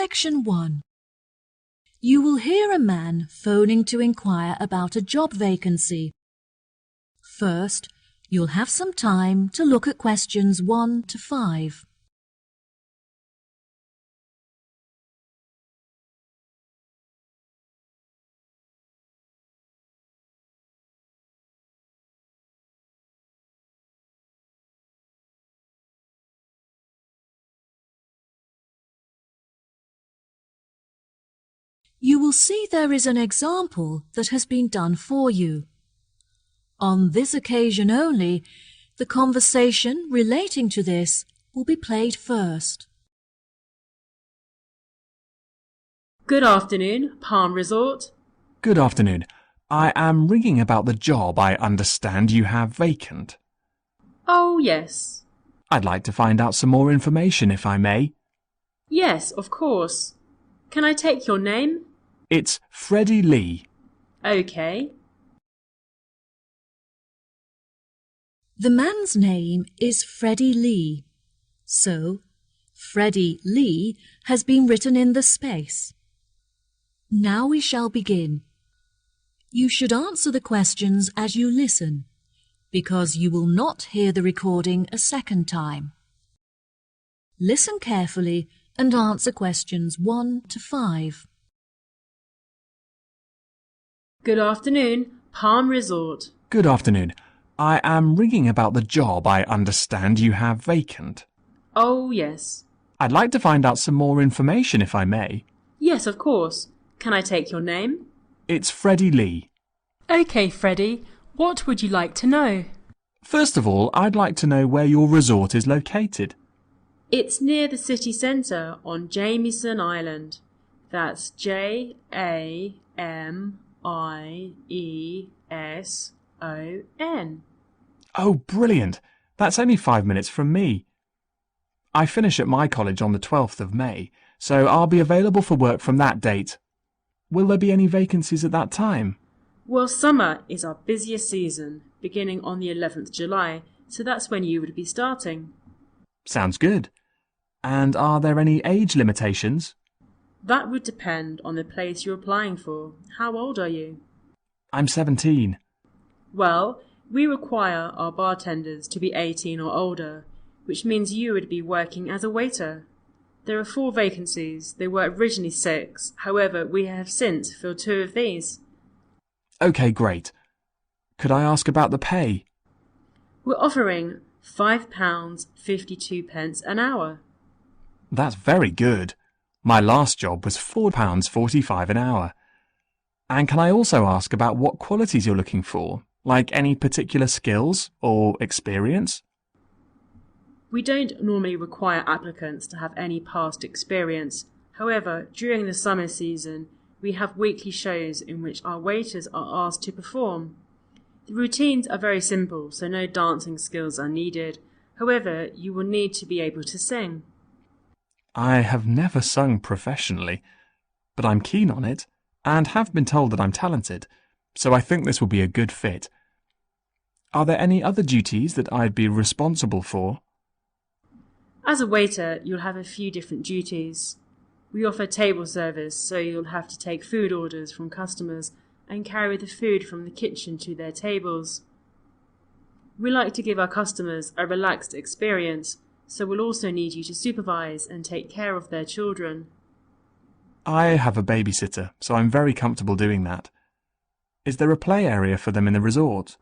Section 1. You will hear a man phoning to inquire about a job vacancy. First, you'll have some time to look at questions 1 to 5. You will see there is an example that has been done for you. On this occasion only, the conversation relating to this will be played first. Good afternoon, Palm Resort. Good afternoon. I am ringing about the job I understand you have vacant. Oh, yes. I'd like to find out some more information if I may. Yes, of course. Can I take your name? It's Freddie Lee. OK. The man's name is Freddie Lee, so Freddie Lee has been written in the space. Now we shall begin. You should answer the questions as you listen, because you will not hear the recording a second time. Listen carefully and answer questions 1 to 5. Good afternoon, Palm Resort. Good afternoon. I am ringing about the job I understand you have vacant. Oh, yes. I'd like to find out some more information if I may. Yes, of course. Can I take your name? It's Freddie Lee. OK, Freddie. What would you like to know? First of all, I'd like to know where your resort is located. It's near the city centre on Jamieson Island. That's Jamieson. Oh, brilliant. That's only 5 minutes from me. I finish at my college on the 12th of May, so I'll be available for work from that date. Will there be any vacancies at that time? Well, summer is our busiest season, beginning on the 11th July, so that's when you would be starting. Sounds good. And are there any age limitations? That would depend on the place you're applying for. How old are you? I'm 17. Well, we require our bartenders to be 18 or older, which means you would be working as a waiter. There are 4 vacancies. There were originally 6. However, we have since filled 2 of these. OK, great. Could I ask about the pay? We're offering £5.52 an hour. That's very good. My last job was £4.45 an hour. And can I also ask about what qualities you're looking for, like any particular skills or experience? We don't normally require applicants to have any past experience. However, during the summer season, we have weekly shows in which our waiters are asked to perform. The routines are very simple, so no dancing skills are needed. However, you will need to be able to sing. I have never sung professionally, but I'm keen on it and have been told that I'm talented, so I think this will be a good fit. Are there any other duties that I'd be responsible for? As a waiter, you'll have a few different duties. We offer table service, so you'll have to take food orders from customers and carry the food from the kitchen to their tables. We like to give our customers a relaxed experience, so we'll also need you to supervise and take care of their children. I have a babysitter, so I'm very comfortable doing that. Is there a play area for them in the resort?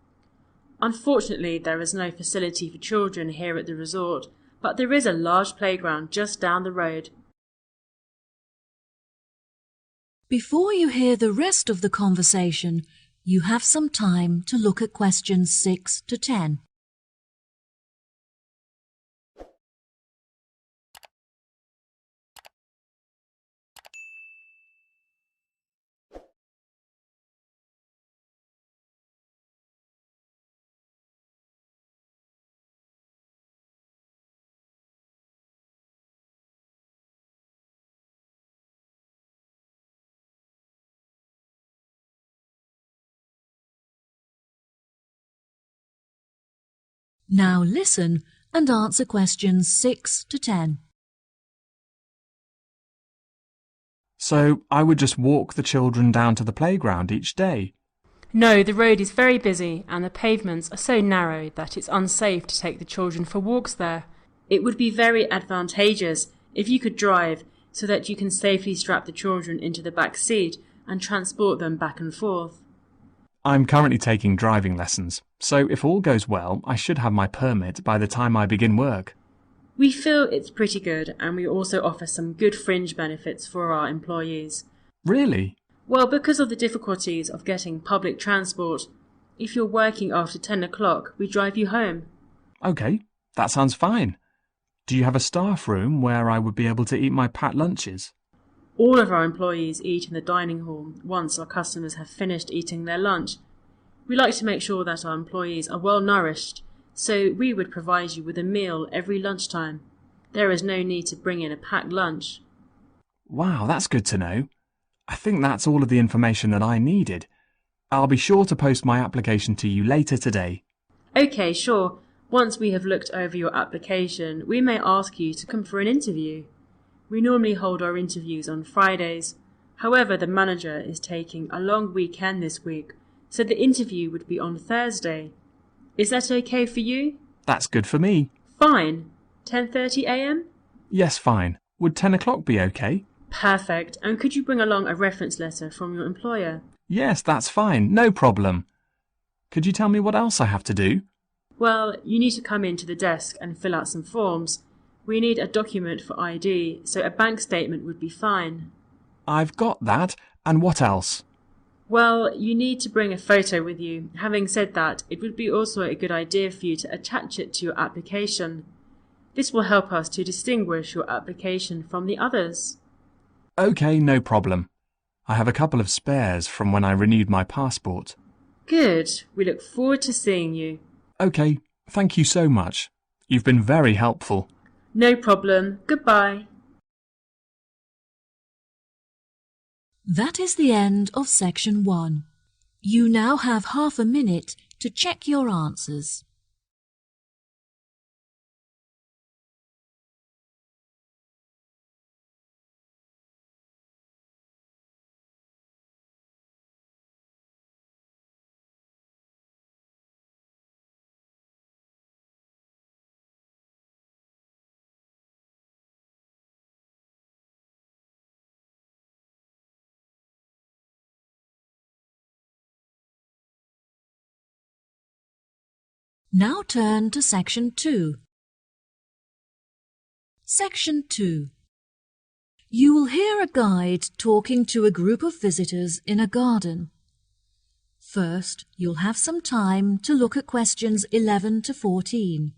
Unfortunately, there is no facility for children here at the resort, but there is a large playground just down the road. Before you hear the rest of the conversation, you have some time to look at questions 6 to 10. Now listen and answer questions 6 to 10. So I would just walk the children down to the playground each day. No, the road is very busy and the pavements are so narrow that it's unsafe to take the children for walks there. It would be very advantageous if you could drive so that you can safely strap the children into the back seat and transport them back and forth. I'm currently taking driving lessons, so if all goes well, I should have my permit by the time I begin work. We feel it's pretty good, and we also offer some good fringe benefits for our employees. Really? Well, because of the difficulties of getting public transport, if you're working after 10 o'clock, we drive you home. OK, that sounds fine. Do you have a staff room where I would be able to eat my packed lunches? All of our employees eat in the dining hall once our customers have finished eating their lunch. We like to make sure that our employees are well nourished, so we would provide you with a meal every lunchtime. There is no need to bring in a packed lunch. Wow, that's good to know. I think that's all of the information that I needed. I'll be sure to post my application to you later today. OK, sure. Once we have looked over your application, we may ask you to come for an interview. We normally hold our interviews on Fridays. However, the manager is taking a long weekend this week, so the interview would be on Thursday. Is that OK for you? That's good for me. Fine. 10:30 a.m? Yes, fine. Would 10 o'clock be OK? Perfect. And could you bring along a reference letter from your employer? Yes, that's fine. No problem. Could you tell me what else I have to do? Well, you need to come into the desk and fill out some forms. We need a document for ID, so a bank statement would be fine. I've got that. And what else? Well, you need to bring a photo with you. Having said that, it would be also a good idea for you to attach it to your application. This will help us to distinguish your application from the others. OK, no problem. I have a couple of spares from when I renewed my passport. Good. We look forward to seeing you. OK, thank you so much. You've been very helpful. No problem. Goodbye. That is the end of section 1. You now have half a minute to check your answers. Now turn to section 2. Section 2. You will hear a guide talking to a group of visitors in a garden. First, you'll have some time to look at questions 11 to 14.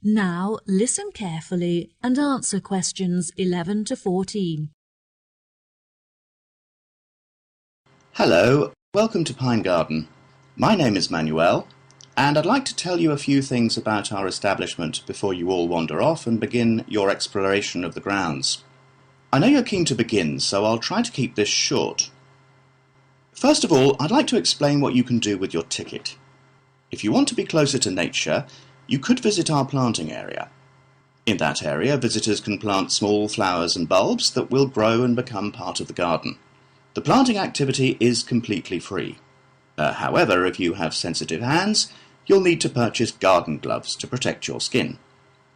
Now listen carefully and answer questions 11 to 14. Hello, welcome to Pine Garden. My name is Manuel, and I'd like to tell you a few things about our establishment before you all wander off and begin your exploration of the grounds. I know you're keen to begin, so I'll try to keep this short. First of all, I'd like to explain what you can do with your ticket. If you want to be closer to nature, you could visit our planting area. In that area, visitors can plant small flowers and bulbs that will grow and become part of the garden. The planting activity is completely free. However, if you have sensitive hands, you'll need to purchase garden gloves to protect your skin.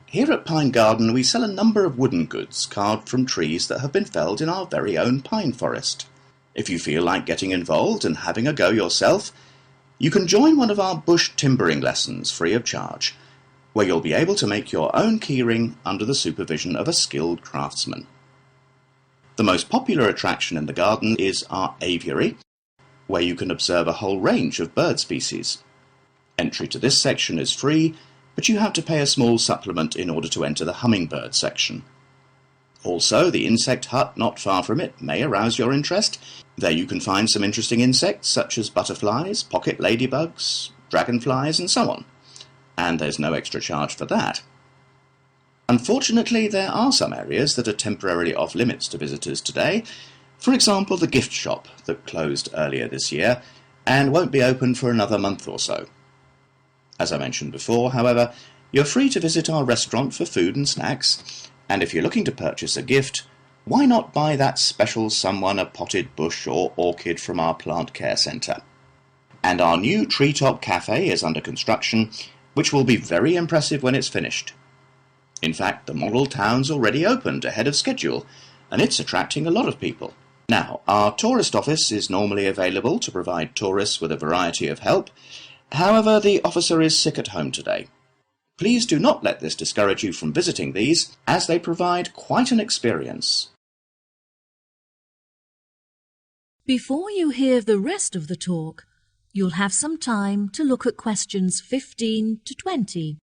Here at Pine Garden, we sell a number of wooden goods carved from trees that have been felled in our very own pine forest. If you feel like getting involved and having a go yourself, you can join one of our bush timbering lessons free of charge, where you'll be able to make your own keyring under the supervision of a skilled craftsman. The most popular attraction in the garden is our aviary, where you can observe a whole range of bird species. Entry to this section is free, but you have to pay a small supplement in order to enter the hummingbird section. Also, the insect hut not far from it may arouse your interest. There you can find some interesting insects such as butterflies, pocket ladybugs, dragonflies and so on. And there's no extra charge for that. Unfortunately, there are some areas that are temporarily off limits to visitors today. For example, the gift shop that closed earlier this year and won't be open for another month or so. As I mentioned before, however, you're free to visit our restaurant for food and snacks, and if you're looking to purchase a gift, why not buy that special someone a potted bush or orchid from our plant care centre? And our new treetop cafe is under construction, which will be very impressive when it's finished. In fact, the model town's already opened ahead of schedule, and it's attracting a lot of people. Now, our tourist office is normally available to provide tourists with a variety of help. However, the officer is sick at home today. Please do not let this discourage you from visiting these, as they provide quite an experience. Before you hear the rest of the talk, you'll have some time to look at questions 15 to 20.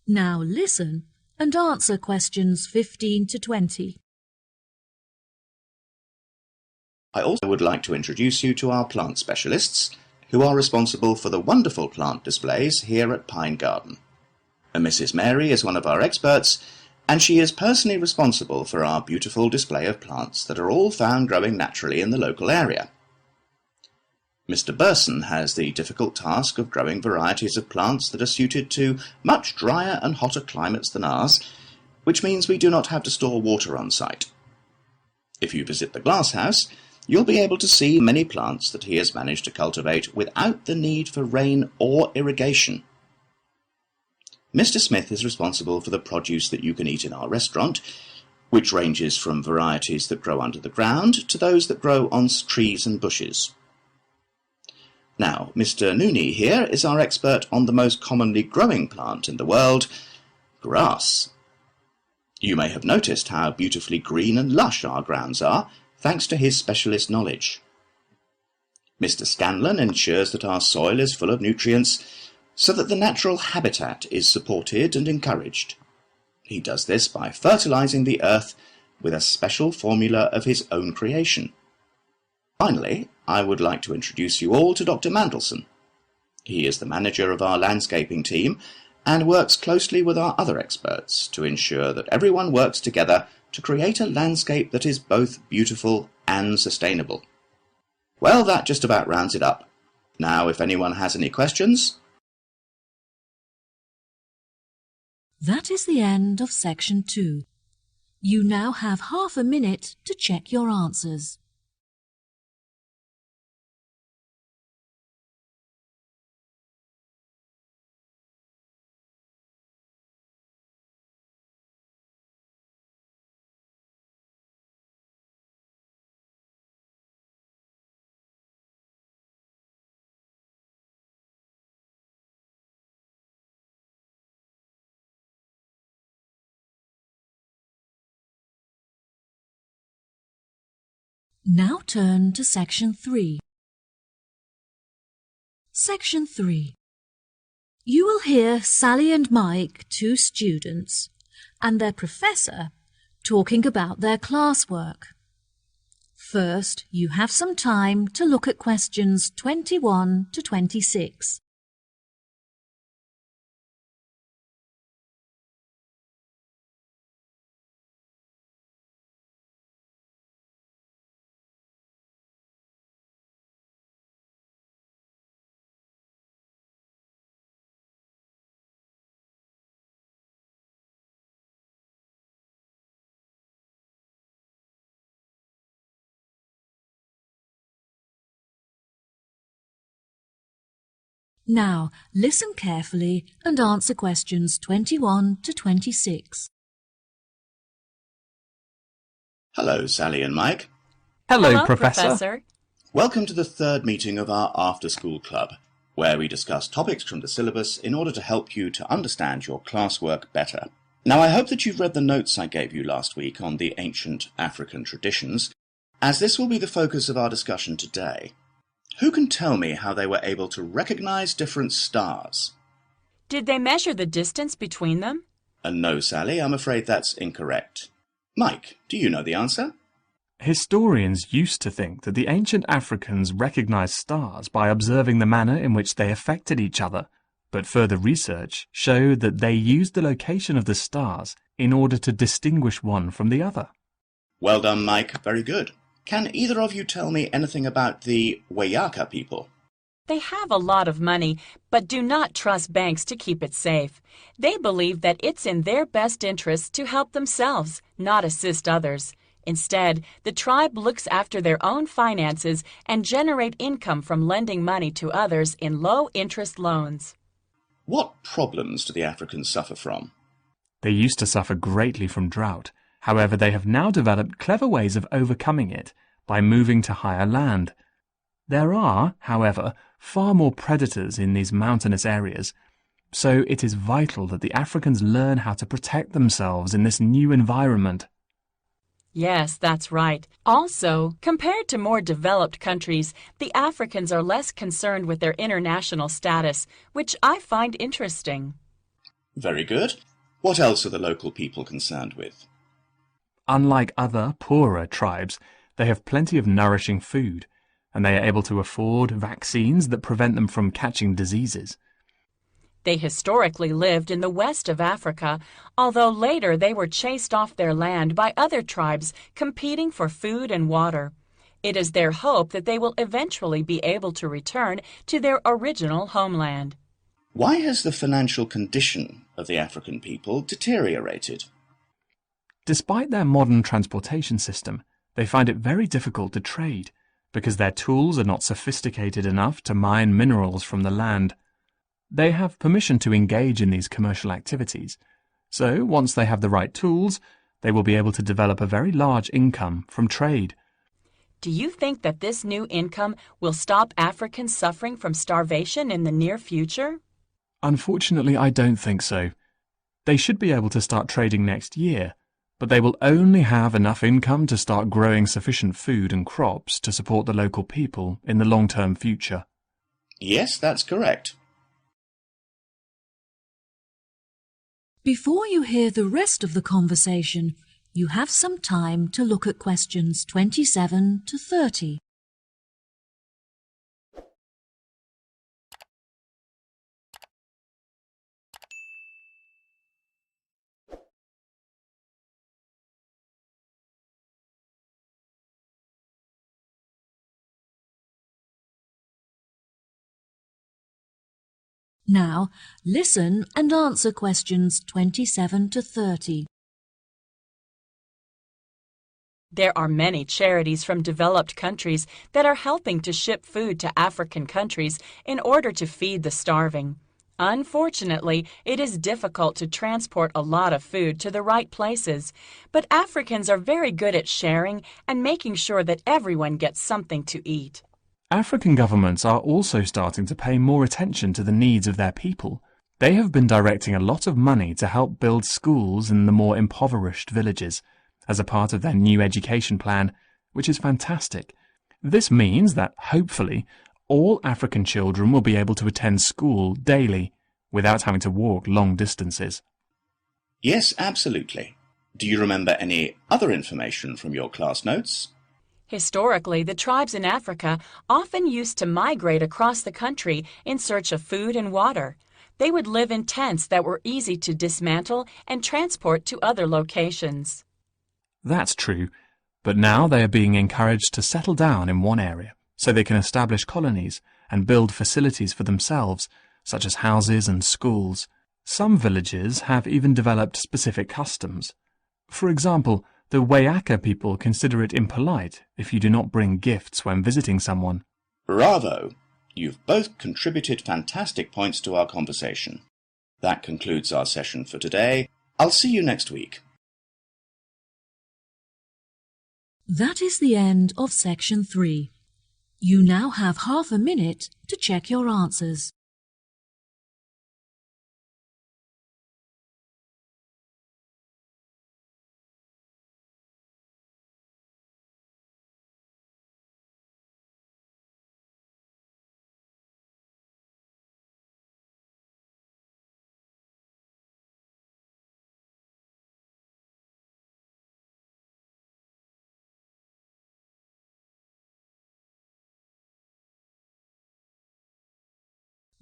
Now listen and answer questions 15 to 20. I also would like to introduce you to our plant specialists, who are responsible for the wonderful plant displays here at Pine Garden. Mrs. Mary is one of our experts, and she is personally responsible for our beautiful display of plants that are all found growing naturally in the local area. Mr. Burson has the difficult task of growing varieties of plants that are suited to much drier and hotter climates than ours, which means we do not have to store water on site. If you visit the glasshouse, you'll be able to see many plants that he has managed to cultivate without the need for rain or irrigation. Mr. Smith is responsible for the produce that you can eat in our restaurant, which ranges from varieties that grow under the ground to those that grow on trees and bushes. Now, Mr. Nooney here is our expert on the most commonly growing plant in the world, grass. You may have noticed how beautifully green and lush our grounds are, thanks to his specialist knowledge. Mr. Scanlon ensures that our soil is full of nutrients so that the natural habitat is supported and encouraged. He does this by fertilizing the earth with a special formula of his own creation. Finally, I would like to introduce you all to Dr. Mandelson. He is the manager of our landscaping team and works closely with our other experts to ensure that everyone works together to create a landscape that is both beautiful and sustainable. Well, that just about rounds it up. Now, if anyone has any questions... That is the end of section 2. You now have half a minute to check your answers. Now turn to section 3. Section 3. You will hear Sally and Mike, 2 students, and their professor talking about their classwork. First, you have some time to look at questions 21 to 26. Now, listen carefully and answer questions 21 to 26. Hello, Sally and Mike. Hello, Professor. Welcome to the third meeting of our after-school club, where we discuss topics from the syllabus in order to help you to understand your classwork better. Now, I hope that you've read the notes I gave you last week on the ancient African traditions, as this will be the focus of our discussion today. Who can tell me how they were able to recognize different stars? Did they measure the distance between them? No, Sally, I'm afraid that's incorrect. Mike, do you know the answer? Historians used to think that the ancient Africans recognized stars by observing the manner in which they affected each other, but further research showed that they used the location of the stars in order to distinguish one from the other. Well done, Mike. Very good. Can either of you tell me anything about the Wayaka people? They have a lot of money, but do not trust banks to keep it safe. They believe that it's in their best interest to help themselves, not assist others. Instead, the tribe looks after their own finances and generate income from lending money to others in low-interest loans. What problems do the Africans suffer from? They used to suffer greatly from drought. However, they have now developed clever ways of overcoming it by moving to higher land. There are, however, far more predators in these mountainous areas, so it is vital that the Africans learn how to protect themselves in this new environment. Yes, that's right. Also, compared to more developed countries, the Africans are less concerned with their international status, which I find interesting. Very good. What else are the local people concerned with? Unlike other, poorer tribes, they have plenty of nourishing food, and they are able to afford vaccines that prevent them from catching diseases. They historically lived in the west of Africa, although later they were chased off their land by other tribes competing for food and water. It is their hope that they will eventually be able to return to their original homeland. Why has the financial condition of the African people deteriorated? Despite their modern transportation system, they find it very difficult to trade, because their tools are not sophisticated enough to mine minerals from the land. They have permission to engage in these commercial activities, so once they have the right tools, they will be able to develop a very large income from trade. Do you think that this new income will stop Africans suffering from starvation in the near future? Unfortunately, I don't think so. They should be able to start trading next year, but they will only have enough income to start growing sufficient food and crops to support the local people in the long-term future. Yes, that's correct. Before you hear the rest of the conversation, you have some time to look at questions 27 to 30. Now, listen and answer questions 27 to 30. There are many charities from developed countries that are helping to ship food to African countries in order to feed the starving. Unfortunately, it is difficult to transport a lot of food to the right places, but Africans are very good at sharing and making sure that everyone gets something to eat. African governments are also starting to pay more attention to the needs of their people. They have been directing a lot of money to help build schools in the more impoverished villages as a part of their new education plan, which is fantastic. This means that, hopefully, all African children will be able to attend school daily without having to walk long distances. Yes, absolutely. Do you remember any other information from your class notes? Historically, the tribes in Africa often used to migrate across the country in search of food and water. They would live in tents that were easy to dismantle and transport to other locations. That's true, but now they are being encouraged to settle down in one area so they can establish colonies and build facilities for themselves, such as houses and schools. Some villages have even developed specific customs. For example, the Wayaka people consider it impolite if you do not bring gifts when visiting someone. Bravo! You've both contributed fantastic points to our conversation. That concludes our session for today. I'll see you next week. That is the end of section 3. You now have half a minute to check your answers.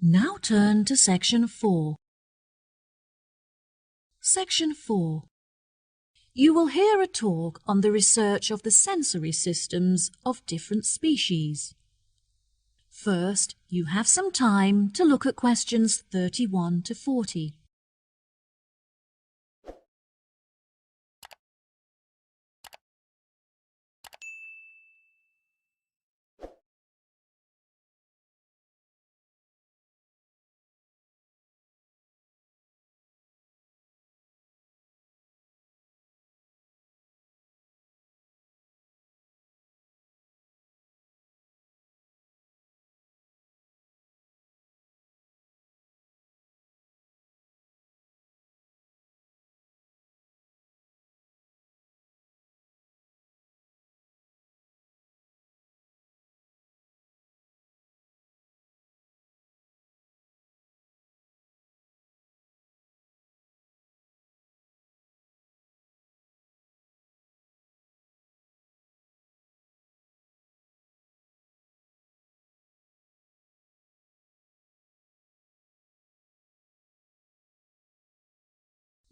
Now turn to Section 4. Section 4. You will hear a talk on the research of the sensory systems of different species. First, you have some time to look at questions 31 to 40.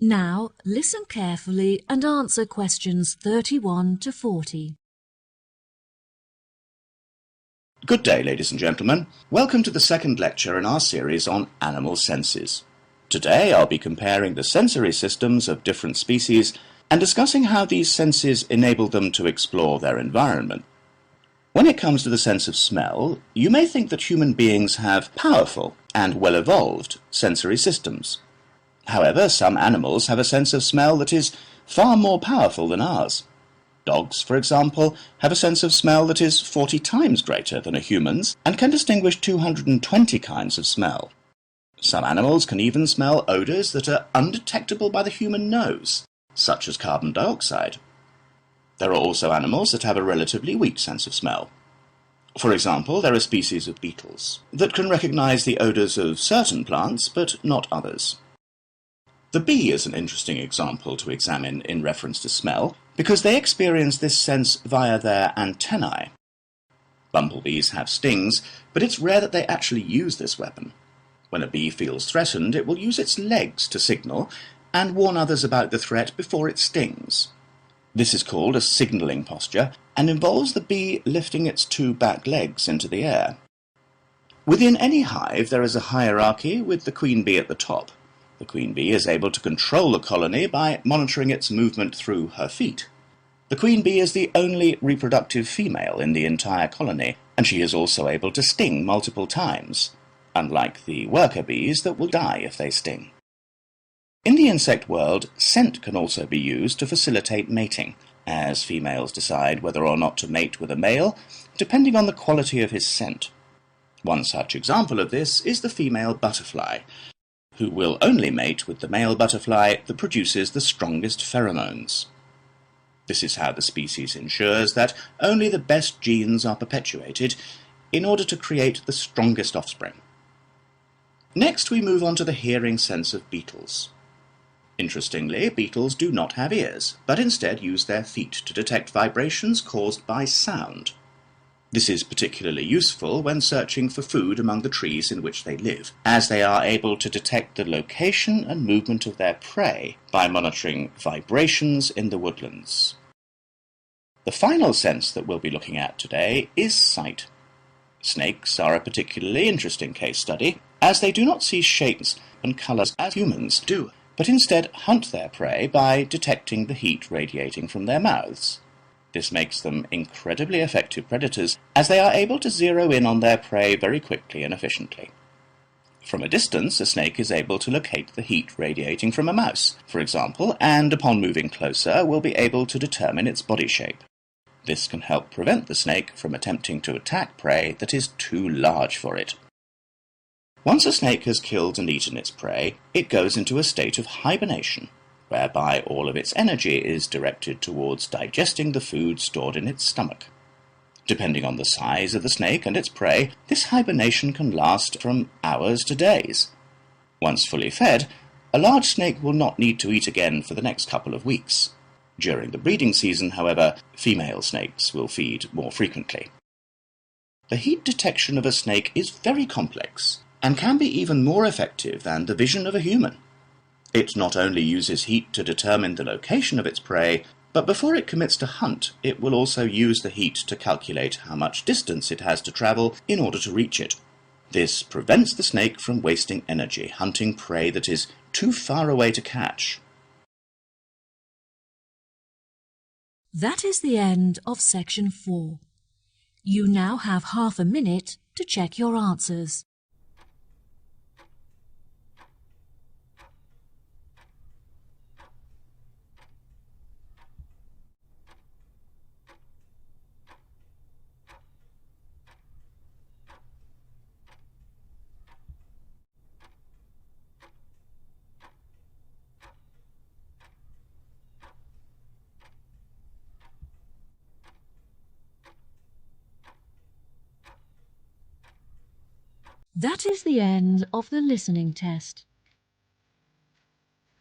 Now listen carefully and answer questions 31 to 40. Good day, ladies and gentlemen. Welcome to the second lecture in our series on animal senses. Today I'll be comparing the sensory systems of different species and discussing how these senses enable them to explore their environment. When it comes to the sense of smell, you may think that human beings have powerful and well-evolved sensory systems. However, some animals have a sense of smell that is far more powerful than ours. Dogs, for example, have a sense of smell that is 40 times greater than a human's and can distinguish 220 kinds of smell. Some animals can even smell odours that are undetectable by the human nose, such as carbon dioxide. There are also animals that have a relatively weak sense of smell. For example, there are species of beetles that can recognise the odours of certain plants but not others. The bee is an interesting example to examine in reference to smell because they experience this sense via their antennae. Bumblebees have stings, but it's rare that they actually use this weapon. When a bee feels threatened, it will use its legs to signal and warn others about the threat before it stings. This is called a signalling posture and involves the bee lifting its two back legs into the air. Within any hive there is a hierarchy with the queen bee at the top. The queen bee is able to control the colony by monitoring its movement through her feet. The queen bee is the only reproductive female in the entire colony, and she is also able to sting multiple times, unlike the worker bees that will die if they sting. In the insect world, scent can also be used to facilitate mating, as females decide whether or not to mate with a male, depending on the quality of his scent. One such example of this is the female butterfly, who will only mate with the male butterfly that produces the strongest pheromones. This is how the species ensures that only the best genes are perpetuated in order to create the strongest offspring. Next, we move on to the hearing sense of beetles. Interestingly, beetles do not have ears, but instead use their feet to detect vibrations caused by sound. This is particularly useful when searching for food among the trees in which they live, as they are able to detect the location and movement of their prey by monitoring vibrations in the woodlands. The final sense that we'll be looking at today is sight. Snakes are a particularly interesting case study, as they do not see shapes and colours as humans do, but instead hunt their prey by detecting the heat radiating from their mouths. This makes them incredibly effective predators, as they are able to zero in on their prey very quickly and efficiently. From a distance, a snake is able to locate the heat radiating from a mouse, for example, and upon moving closer will be able to determine its body shape. This can help prevent the snake from attempting to attack prey that is too large for it. Once a snake has killed and eaten its prey, it goes into a state of hibernation, whereby all of its energy is directed towards digesting the food stored in its stomach. Depending on the size of the snake and its prey, this hibernation can last from hours to days. Once fully fed, a large snake will not need to eat again for the next couple of weeks. During the breeding season, however, female snakes will feed more frequently. The heat detection of a snake is very complex, and can be even more effective than the vision of a human. It not only uses heat to determine the location of its prey, but before it commits to hunt, it will also use the heat to calculate how much distance it has to travel in order to reach it. This prevents the snake from wasting energy hunting prey that is too far away to catch. That is the end of section 4. You now have half a minute to check your answers. That is the end of the listening test.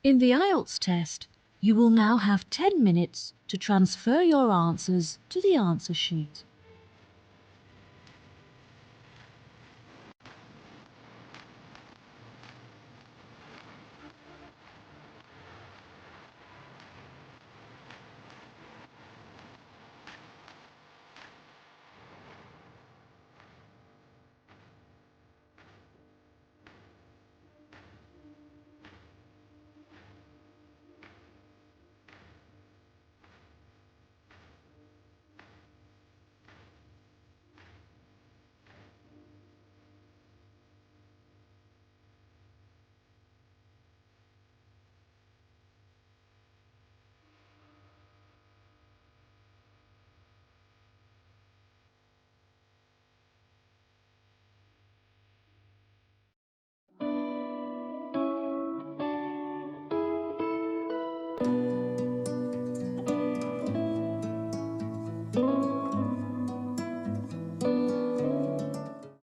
In the IELTS test, you will now have 10 minutes to transfer your answers to the answer sheet.